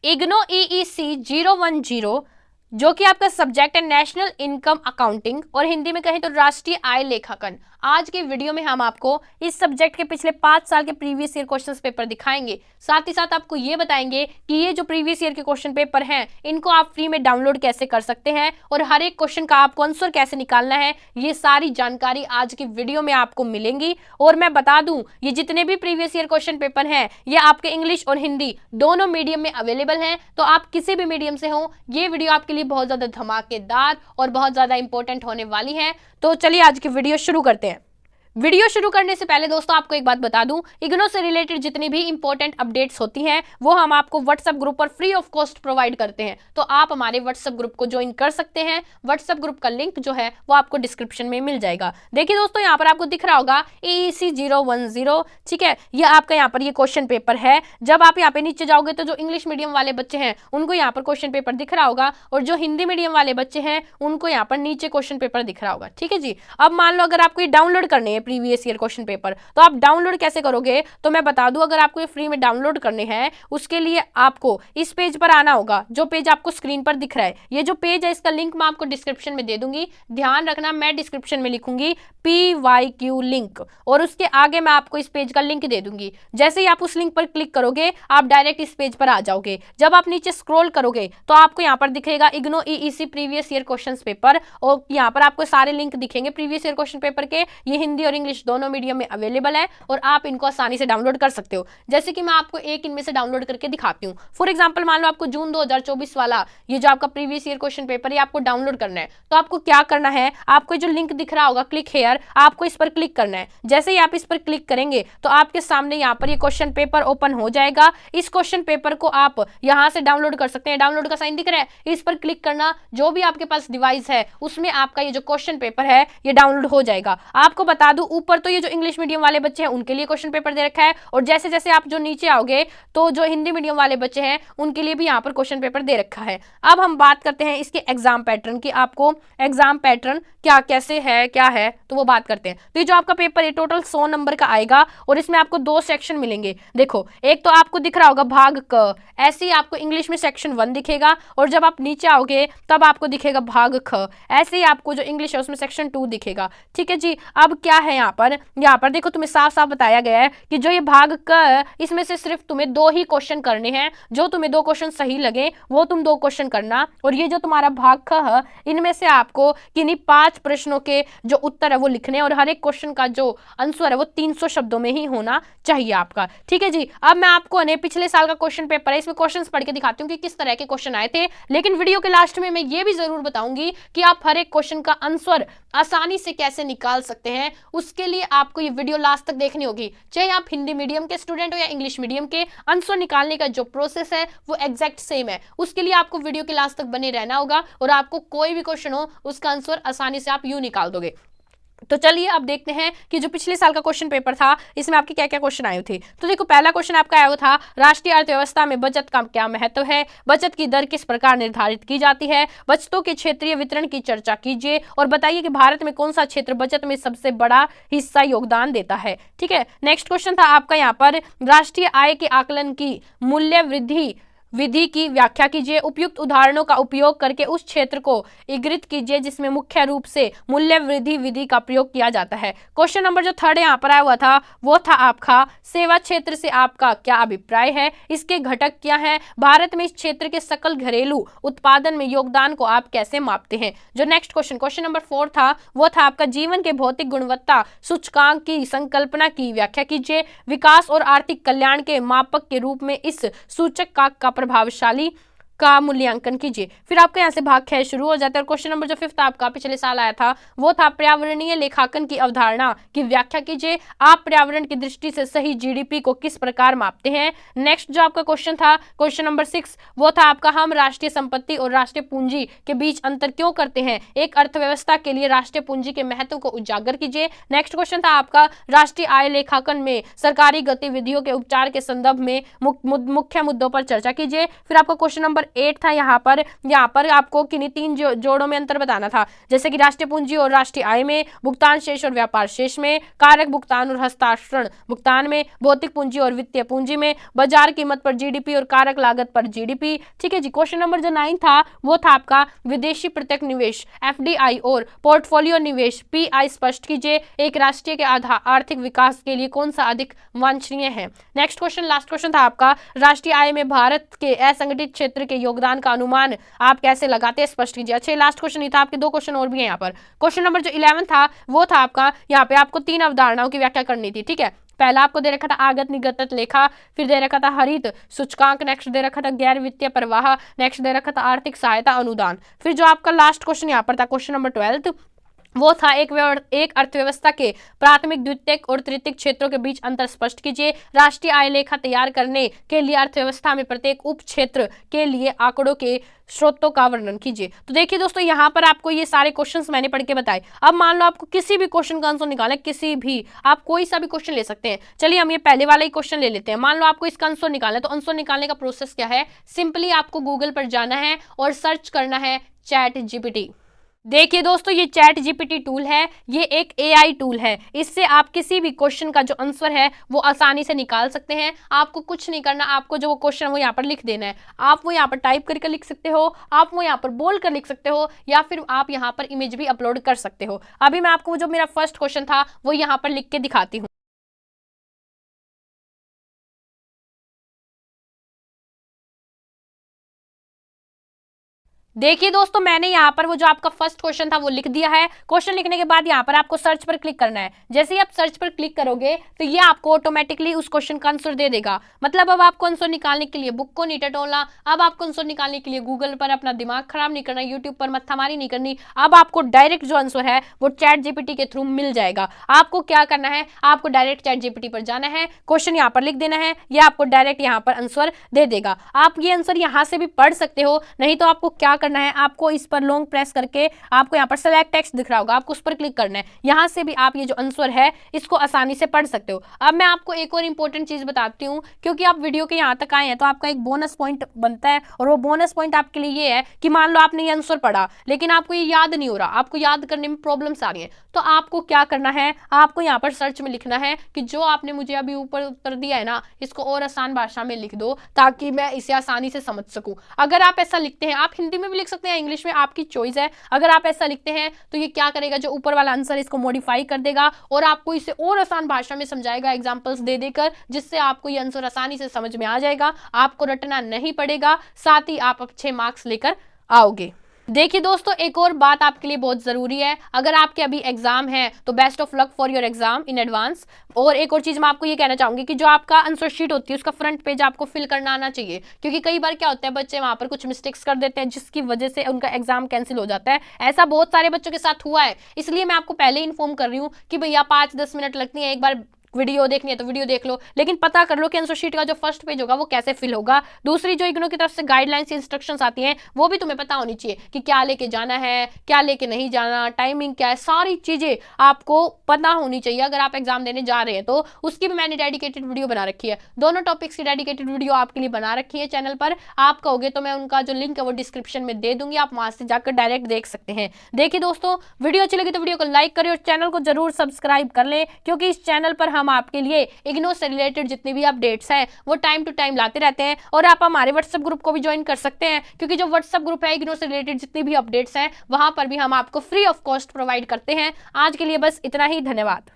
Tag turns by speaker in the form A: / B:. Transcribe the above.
A: IGNOU EEC 010 जो कि आपका सब्जेक्ट है नेशनल इनकम अकाउंटिंग और हिंदी में कहें तो राष्ट्रीय आय लेखांकन। आज के वीडियो में हम आपको इस सब्जेक्ट के पिछले 5 साल के प्रीवियस ईयर क्वेश्चंस पेपर दिखाएंगे। साथ ही साथ आपको ये बताएंगे कि ये जो प्रीवियस ईयर के क्वेश्चन पेपर हैं इनको आप फ्री में डाउनलोड कैसे कर सकते हैं और हर एक क्वेश्चन का आपको आंसर कैसे निकालना है, ये सारी जानकारी आज की वीडियो में आपको मिलेंगी। और मैं बता दूं, ये जितने भी प्रीवियस ईयर क्वेश्चन पेपर हैं ये आपके इंग्लिश और हिंदी दोनों मीडियम में अवेलेबल हैं, तो आप किसी भी मीडियम से हो ये वीडियो आपके लिए बहुत ज्यादा धमाकेदार और बहुत ज्यादा इंपॉर्टेंट होने वाली है। तो चलिए आज की वीडियो शुरू करते हैं। वीडियो शुरू करने से पहले दोस्तों आपको एक बात बता दूं, इग्नो से रिलेटेड जितनी भी इंपॉर्टेंट अपडेट्स होती हैं वो हम आपको व्हाट्सएप ग्रुप पर फ्री ऑफ कॉस्ट प्रोवाइड करते हैं, तो आप हमारे व्हाट्सएप ग्रुप को ज्वाइन कर सकते हैं। व्हाट्सएप ग्रुप का लिंक जो है वो आपको डिस्क्रिप्शन में मिल जाएगा। देखिए दोस्तों, यहाँ पर आपको दिख रहा होगा EEC 010, ठीक है, ये आपका यहाँ पर ये क्वेश्चन पेपर है। जब आप यहाँ पे नीचे जाओगे तो जो इंग्लिश मीडियम वाले बच्चे हैं उनको यहाँ पर क्वेश्चन पेपर दिख रहा होगा और जो हिंदी मीडियम वाले बच्चे हैं उनको यहाँ पर नीचे क्वेश्चन पेपर दिख रहा होगा, ठीक है जी। अब मान लो अगर आपको ये डाउनलोड करने हैं प्रीवियस ईयर क्वेश्चन पेपर, तो आप डाउनलोड कैसे करोगे, तो मैं बता दूं, अगर आपको ये फ्री में डाउनलोड करने हैं उसके लिए आपको इस पेज पर आना होगा, जो पेज आपको स्क्रीन पर दिख रहा है। ये जो पेज है इसका लिंक मैं आपको डिस्क्रिप्शन में दे दूंगी। ध्यान रखना, मैं डिस्क्रिप्शन में लिखूंगी PYQ लिंक और उसके आगे मैं आपको इस पेज का लिंक दे दूंगी। जैसे ही आप उस लिंक पर क्लिक करोगे आप डायरेक्ट इस पेज पर आ जाओगे। जब आप नीचे स्क्रॉल करोगे तो आपको यहाँ पर दिखेगा IGNOU EEC previous year question paper और यहाँ पर आपको सारे लिंक दिखेंगे प्रीवियस ईयर क्वेश्चन पेपर के। ये हिंदी और इंग्लिश दोनों मीडियम में अवेलेबल है और आप इनको आसानी से डाउनलोड कर सकते हो। जैसे कि मैं आपको एक इनमें से डाउनलोड करके दिखाती हूँ। फॉर एग्जांपल मान लो आपको जून 2024 वाला ये जो आपका प्रीवियस ईयर क्वेश्चन पेपर है आपको डाउनलोड करना है, तो आपको क्या करना है, आपको जो लिंक दिख रहा होगा क्लिक हेयर, आपको इस पर क्लिक करना है। जैसे ही आप इस पर क्लिक करेंगे तो आपके सामने यहाँ पर ये क्वेश्चन पेपर ओपन हो जाएगा। इस क्वेश्चन पेपर को आप यहाँ से डाउनलोड कर सकते हैं। डाउनलोड का साइन दिख रहा है, इस पर क्लिक करना, जो भी आपके पास डिवाइस है उसमें आपका ये जो क्वेश्चन पेपर है ये डाउनलोड हो जाएगा। आपको बता दूं, ऊपर तो ये जो इंग्लिश मीडियम वाले बच्चे हैं उनके लिए क्वेश्चन पेपर दे रखा है और जैसे जैसे आप जो नीचे आओगे तो जो हिंदी मीडियम वाले बच्चे हैं उनके लिए भी यहाँ पर क्वेश्चन पेपर दे रखा है। अब हम बात करते हैं इसके एग्जाम पैटर्न की, आपको एग्जाम पैटर्न क्या कैसे है क्या है, तो वो बात करते हैं। तो ये जो आपका पेपर है टोटल 100 नंबर का आएगा और इसमें आपको 2 सेक्शन मिलेंगे। देखो, एक तो आपको दिख रहा होगा भाग क, ऐसे ही आपको इंग्लिश में सेक्शन 1 दिखेगा और जब आप नीचे आओगे तब आपको दिखेगा भाग ख, ऐसे ही आपको जो इंग्लिश है उसमें सेक्शन 2 दिखेगा, ठीक है जी। अब क्या है यहाँ पर देखो तुम्हें साफ साफ बताया गया है कि जो ये भाग क, इसमें से सिर्फ तुम्हें 2 ही क्वेश्चन करने हैं। जो तुम्हें 2 क्वेश्चन सही लगे वो तुम 2 क्वेश्चन करना और ये जो तुम्हारा भाग ख है इनमें से आपको किन्हीं 5 प्रश्नों के जो उत्तर है वो लिखने और हर एक क्वेश्चन का जो आंसर है वो 300 शब्दों में ही होना चाहिए आपका, ठीक है जी। अब मैं आपको पिछले साल का क्वेश्चन पेपर है इसमें क्वेश्चंस पढ़ के दिखाती हूँ कि किस तरह के क्वेश्चन आए थे, लेकिन वीडियो के लास्ट में मैं ये भी जरूर बताऊंगी कि आप हर एक क्वेश्चन का आंसर आसानी से कैसे निकाल सकते हैं। उसके लिए आपको ये वीडियो लास्ट तक देखनी होगी, चाहे आप हिंदी मीडियम के स्टूडेंट हो या इंग्लिश मीडियम के। आंसर निकालने का जो प्रोसेस है वो एग्जैक्ट सेम है, उसके लिए आपको वीडियो के लास्ट तक बने रहना होगा और आपको कोई भी क्वेश्चन हो उसका आंसर आसानी से आप यूं निकाल दोगे। तो चलिए अब देखते हैं कि जो पिछले साल का क्वेश्चन पेपर था इसमें आपके क्या क्या क्वेश्चन आए थे। तो देखो, पहला क्वेश्चन आपका आया हुआ था राष्ट्रीय अर्थव्यवस्था में बचत का क्या महत्व है, बचत की दर किस प्रकार निर्धारित की जाती है, बचतों के क्षेत्रीय वितरण की चर्चा कीजिए और बताइए कि भारत में कौन सा क्षेत्र बचत में सबसे बड़ा हिस्सा योगदान देता है, ठीक है। नेक्स्ट क्वेश्चन था आपका यहाँ पर राष्ट्रीय आय के आकलन की मूल्य वृद्धि विधि की व्याख्या कीजिए, उपयुक्त उदाहरणों का उपयोग करके उस क्षेत्र को इंगित कीजिए जिसमें मुख्य रूप से मूल्य वृद्धि विधि का प्रयोग किया जाता है। क्वेश्चन नंबर जो 3 यहाँ पर आया हुआ था वो था आपका सेवा क्षेत्र से आपका क्या अभिप्राय है, इसके घटक क्या हैं, भारत में इस क्षेत्र के सकल घरेलू उत्पादन में योगदान को आप कैसे मापते हैं। जो नेक्स्ट क्वेश्चन नंबर 4 था वो था आपका जीवन के भौतिक गुणवत्ता सूचकांक की संकल्पना की व्याख्या कीजिए, विकास और आर्थिक कल्याण के मापक के रूप में इस सूचक का प्रभावशाली का मूल्यांकन कीजिए। फिर आपका यहाँ से भाग ख शुरू हो जाता है और क्वेश्चन नंबर जो 5 आपका पिछले साल आया था वो था पर्यावरणीय लेखांकन की अवधारणा की व्याख्या कीजिए, आप पर्यावरण की दृष्टि से सही जीडीपी को किस प्रकार मापते हैं। नेक्स्ट जो आपका क्वेश्चन था क्वेश्चन नंबर 6 वो था आपका हम राष्ट्रीय संपत्ति और राष्ट्रीय पूंजी के बीच अंतर क्यों करते हैं, एक अर्थव्यवस्था के लिए राष्ट्रीय पूंजी के महत्व को उजागर कीजिए। नेक्स्ट क्वेश्चन था आपका राष्ट्रीय आय लेखांकन में सरकारी गतिविधियों के उपचार के संदर्भ में मुख्य मुद्दों पर चर्चा कीजिए। फिर आपका क्वेश्चन नंबर 8 था यहाँ पर आपको किन्हीं 3 जोड़ों में अंतर बताना था, जैसे कि राष्ट्रीय पूंजी और राष्ट्रीय आय में, भुगतान शेष और व्यापार शेष में, कारक भुगतान और हस्तांतरण भुगतान में, भौतिक पूंजी और वित्तीय पूंजी में, बाजार कीमत पर जीडीपी और कारक लागत पर जीडीपी। ठीक है जी। क्वेश्चन नंबर जो 9 था वो था आपका विदेशी प्रत्यक्ष निवेश एफडीआई और पोर्टफोलियो निवेश पीआई स्पष्ट कीजिए, एक राष्ट्रीय के आर्थिक विकास के लिए कौन सा अधिक वांछनीय है। नेक्स्ट क्वेश्चन, लास्ट क्वेश्चन था आपका राष्ट्रीय आय में भारत के असंगठित क्षेत्र के योगदान का अनुमान आप कैसे लगाते हैं, स्पष्ट कीजिए। अच्छा, लास्ट क्वेश्चन ही था, आपके 2 क्वेश्चन और भी हैं यहाँ पर। क्वेश्चन नंबर जो 11 था वो था आपका यहाँ पे आपको 3 अवधारणाओं की व्याख्या करनी थी। ठीक है, पहला आपको दे रखा था आगत निर्गत लेखा, फिर दे रखा था हरित सूचकांक, नेक्स्ट दे रखा था गैर वित्तीय प्रवाह, नेक्स्ट दे रखा था आर्थिक सहायता अनुदान। फिर जो आपका लास्ट क्वेश्चन यहाँ पर था क्वेश्चन नंबर 12 वो था एक अर्थव्यवस्था के प्राथमिक, द्वितीयक और तृतीयक क्षेत्रों के बीच अंतर स्पष्ट कीजिए। राष्ट्रीय आय लेखा तैयार करने के लिए अर्थव्यवस्था में प्रत्येक उप क्षेत्र के लिए आंकड़ों के स्रोतों का वर्णन कीजिए। तो देखिए दोस्तों, यहाँ पर आपको ये सारे क्वेश्चंस मैंने पढ़ के बताए। अब मान लो आपको किसी भी क्वेश्चन का आंसर निकालना है, किसी भी, आप कोई सा भी क्वेश्चन ले सकते हैं। चलिए हम ये पहले वाला ही क्वेश्चन ले लेते हैं। मान लो आपको इसका आंसर निकालना है, तो आंसर निकालने का प्रोसेस क्या है, सिंपली आपको गूगल पर जाना है और सर्च करना है चैट जीपीटी। देखिए दोस्तों, ये चैट जीपीटी टूल है, ये एक एआई टूल है। इससे आप किसी भी क्वेश्चन का जो आंसर है वो आसानी से निकाल सकते हैं। आपको कुछ नहीं करना, आपको जो वो क्वेश्चन है वो यहाँ पर लिख देना है। आप वो यहाँ पर टाइप करके लिख सकते हो, आप वो यहाँ पर बोल कर लिख सकते हो, या फिर आप यहाँ पर इमेज भी अपलोड कर सकते हो। अभी मैं आपको जो मेरा फर्स्ट क्वेश्चन था वो यहाँ पर लिख के दिखाती हूँ। देखिए दोस्तों, मैंने यहाँ पर वो जो आपका फर्स्ट क्वेश्चन था वो लिख दिया है। क्वेश्चन लिखने के बाद यहाँ पर आपको सर्च पर क्लिक करना है। जैसे ही आप सर्च पर क्लिक करोगे तो ये आपको ऑटोमेटिकली उस क्वेश्चन का आंसर दे देगा। मतलब अब आपको आंसर निकालने के लिए बुक को नहीं टटोलना, अब आपको आंसर निकालने के लिए गूगल पर अपना दिमाग खराब नहीं करना, यूट्यूब पर मत्थामारी नहीं करनी। अब आपको डायरेक्ट जो आंसर है वो चैट जीपीटी के थ्रू मिल जाएगा। आपको क्या करना है, आपको डायरेक्ट चैट जीपीटी पर जाना है, क्वेश्चन यहाँ पर लिख देना है, ये आपको डायरेक्ट यहाँ पर आंसर दे देगा। आप ये आंसर यहाँ से भी पढ़ सकते हो, नहीं तो आपको क्या करना है, आपको इस पर लॉन्ग प्रेस करके आपको यहाँ पर सेलेक्ट टेक्स्ट दिख रहा होगा, आपको उस पर क्लिक करना है। यहाँ से भी आप ये जो आंसर है इसको आसानी से पढ़ सकते हो। अब मैं आपको एक और इंपॉर्टेंट चीज बताती हूँ, क्योंकि आप वीडियो के यहाँ तक आए हैं तो आपका एक बोनस पॉइंट बनता है, और वो बोनस पॉइंट आपके लिए ये है कि मान लो आपने ये आंसर पढ़ा लेकिन आपको ये याद नहीं हो रहा, आपको याद करने में प्रॉब्लम्स आ रही है, तो आपको क्या करना है, आपको यहाँ पर सर्च में लिखना है कि जो आपने मुझे अभी ऊपर उत्तर दिया है ना, इसको और आसान भाषा में लिख दो ताकि मैं इसे आसानी से समझ सकूं। अगर आप ऐसा लिखते हैं, आप हिंदी में भी लिख सकते हैं, इंग्लिश में, आपकी चॉइस है। अगर आप ऐसा लिखते हैं तो ये क्या करेगा, जो ऊपर वाला आंसर इसको मॉडिफाई कर देगा और आपको इसे और आसान भाषा में समझाएगा एग्जांपल्स दे देकर, जिससे आपको ये आंसर आसानी से समझ में आ जाएगा, आपको रटना नहीं पड़ेगा, साथ ही आप अच्छे मार्क्स लेकर आओगे। देखिए दोस्तों, एक और बात आपके लिए बहुत जरूरी है, अगर आपके अभी एग्जाम है तो best of luck for your exam in advance. और एक और चीज मैं आपको ये कहना चाहूंगी कि जो आपका आंसर शीट होती है उसका फ्रंट पेज आपको फिल करना आना चाहिए, क्योंकि कई बार क्या होता है बच्चे वहां पर कुछ मिस्टेक्स कर देते हैं जिसकी वजह से उनका एग्जाम कैंसिल हो जाता है। ऐसा बहुत सारे बच्चों के साथ हुआ है, इसलिए मैं आपको पहले इन्फॉर्म कर रही हूँ कि भैया 5-10 मिनट लगती है, एक बार वीडियो देखनी है तो वीडियो देख लो, लेकिन पता कर लो कि आंसर शीट का जो फर्स्ट पेज होगा वो कैसे फिल होगा। दूसरी, जो इग्नू की तरफ से गाइडलाइंस इंस्ट्रक्शंस आती हैं वो भी तुम्हें पता होनी चाहिए कि क्या लेके जाना है, क्या लेके नहीं जाना, टाइमिंग क्या है, सारी चीजें आपको पता होनी चाहिए अगर आप एग्जाम देने जा रहे हैं। तो उसकी भी मैंने डेडिकेटेड वीडियो बना रखी है, दोनों टॉपिक्स की डेडिकेटेड वीडियो आपके लिए बना रखी है चैनल पर। आप कहोगे तो मैं उनका जो लिंक है वो डिस्क्रिप्शन में दे दूंगी, आप वहां से जाकर डायरेक्ट देख सकते हैं। देखिए दोस्तों, वीडियो अच्छी लगी तो वीडियो को लाइक करें और चैनल को जरूर सब्सक्राइब कर लें, क्योंकि इस चैनल पर हम आपके लिए इग्नू से रिलेटेड जितनी भी अपडेट्स हैं वो टाइम टू टाइम लाते रहते हैं। और आप हमारे व्हाट्सएप ग्रुप को भी ज्वाइन कर सकते हैं, क्योंकि जो व्हाट्सएप ग्रुप है इग्नू से रिलेटेड जितनी भी अपडेट्स हैं वहां पर भी हम आपको फ्री ऑफ कॉस्ट प्रोवाइड करते हैं। आज के लिए बस इतना ही, धन्यवाद।